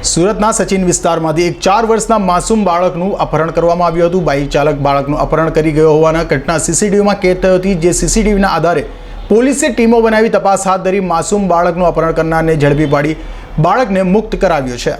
સુરતના સચિન વિસ્તારમાંથી એક 4 વર્ષના માસૂમ બાળકનું અપહરણ કરવામાં આવ્યું હતું। બાઇક ચાલક બાળકનું અપહરણ કરી ગયો હોવાના ઘટના સીસીટીવીમાં કેદ થઈ હતી, જે સીસીટીવીના આધારે પોલીસે ટીમો બનાવી તપાસ હાથ ધરી માસૂમ બાળકનું અપહરણ કરનારને ઝડપી પાડી બાળકને મુક્ત કરાવ્યો છે।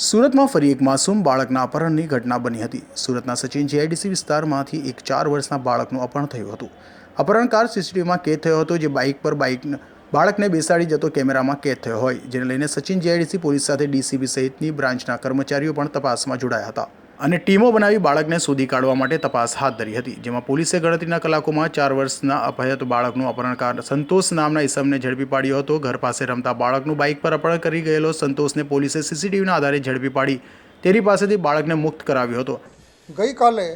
સુરતમાં ફરી એક માસૂમ બાળકના અપહરણની ઘટના બની હતી। સુરતના સચિન જીઆઈડીસી વિસ્તારમાંથી એક 4 વર્ષના બાળકનું અપહરણ થયું હતું। અપહરણકાર સીસીટીવીમાં કેદ થયો હતો, જે બાળકને બેસાડી જતો કેમેરામાં કેદ થયો હોય, જેને લઈને સચિન જીઆઈડીસી પોલીસ સાથે ડીસીપી સહિતની બ્રાન્ચના કર્મચારીઓ પણ તપાસમાં જોડાયા હતા અને ટીમો બનાવી બાળકને શોધી કાઢવા માટે તપાસ હાથ ધરી હતી, જેમાં પોલીસે ગણતરીના કલાકોમાં 4 વર્ષના અપહૃત બાળકનું અપહરણકાર સંતોષ નામના ઈસમને ઝડપી પાડ્યો હતો। ઘર પાસે રમતા બાળકનું બાઇક પર અપહરણ કરી ગયેલો સંતોષને પોલીસે સીસીટીવીના આધારે ઝડપી પાડી તેની પાસેથી બાળકને મુક્ત કરાવ્યો હતો। ગઈકાલે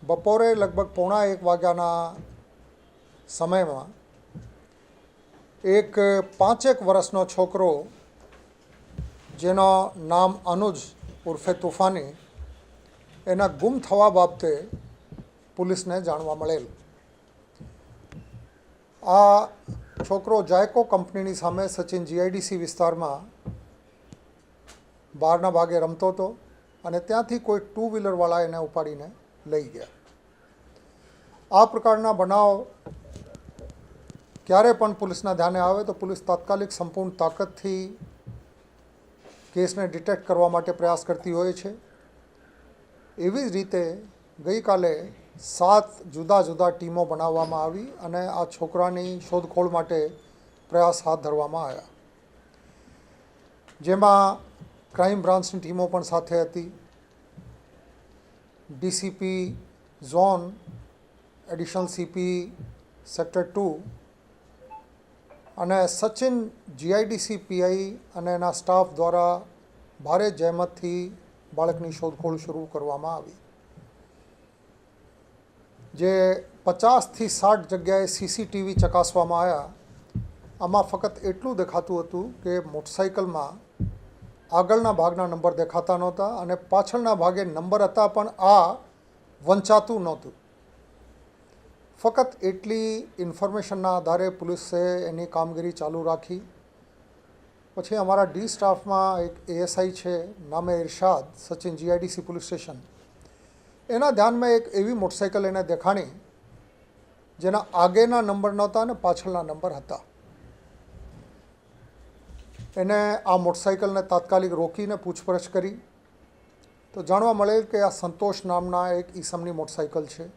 બપોરે લગભગ 1:15 વાગ્યાના સમયમાં એક 5 વર્ષનો છોકરો જેનું નામ અનુજ ઉર્ફે તુફાની એના ગુમ થવા બાબતે પોલીસને જાણવા મળેલ। આ છોકરો જાયકો કંપનીની સામે સચિન જીઆઈડીસી વિસ્તારમાં બહારના ભાગે રમતો હતો અને ત્યાંથી કોઈ 2 વ્હીલરવાળા એને ઉપાડીને લઈ ગયા। આ પ્રકારના બનાવ ક્યારે પણ પોલીસના ધ્યાને આવે તો પોલીસ તાત્કાલિક સંપૂર્ણ તાકાતથી કેસને ડિટેક્ટ કરવા માટે પ્રયાસ કરતી હોય છે। એવી જ રીતે ગઈકાલે 7 જુદા જુદા ટીમો બનાવવામાં આવી અને આ છોકરાની શોધખોળ માટે પ્રયાસ હાથ ધરવામાં આવ્યા, જેમાં ક્રાઇમ બ્રાન્ચની ટીમો પણ સાથે હતી। DCP zone, additional CP sector 2 અને સચિન જીઆઈડીસી પીઆઈ અને એના સ્ટાફ દ્વારા ભારે જહેમતથી બાળકની શોધખોળ શરૂ કરવામાં આવી, જે 50થી 60 જગ્યાએ સીસીટીવી ચકાસવામાં આવ્યા। આમાં ફક્ત એટલું દેખાતું હતું કે મોટરસાઇકલમાં આગળના ભાગના નંબર દેખાતા નહોતા અને પાછળના ભાગે નંબર હતા પણ આ વંચાતું નહોતું। ફક્ત એટલી ઇન્ફોર્મેશનના આધારે પોલીસે એની કામગીરી ચાલુ રાખી। પછી અમારા ડી સ્ટાફમાં એક એએસઆઈ છે, નામે ઇરશાદ, સચિન જીઆઈડીસી પોલીસ સ્ટેશન, એના ધ્યાનમાં એક એવી મોટરસાઇકલ એને દેખાણી જેના આગેના નંબર નહોતા અને પાછળના નંબર હતા। એને આ મોટરસાઇકલને તાત્કાલિક રોકીને પૂછપરછ કરી તો જાણવા મળેલ કે આ સંતોષ નામના એક ઈસમની મોટરસાઇકલ છે।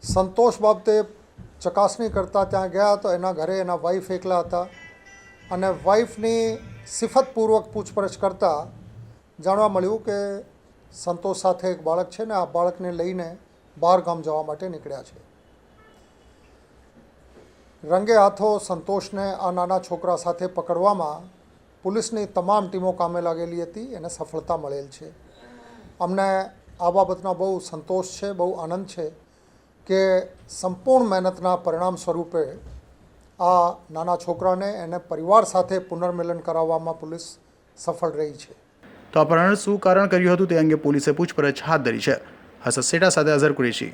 સંતોષ બાબતે ચકાસણી કરતાં ત્યાં ગયા તો એના ઘરે એના વાઈફ એકલા હતા અને વાઈફની સિફતપૂર્વક પૂછપરછ કરતાં જાણવા મળ્યું કે સંતોષ સાથે એક બાળક છે ને આ બાળકને લઈને બહાર ગામ જવા માટે નીકળ્યા છે। રંગે હાથો સંતોષને આ નાના છોકરા સાથે પકડવામાં પોલીસની તમામ ટીમો કામે લાગેલી હતી, એને સફળતા મળેલ છે। અમને આ બાબતનો બહુ સંતોષ છે, બહુ આનંદ છે કે સંપૂર્ણ મહેનતના પરિણામ સ્વરૂપે આ નાના છોકરાને એને પરિવાર સાથે પુનર્મિલન કરાવવામાં પોલીસ સફળ રહી છે। તો અપહરણ શું કારણ કર્યું હતું તે અંગે પોલીસે પૂછપરછ હાથ ધરી છે। હસદ સેટા સાથે અઝર કુરેશી।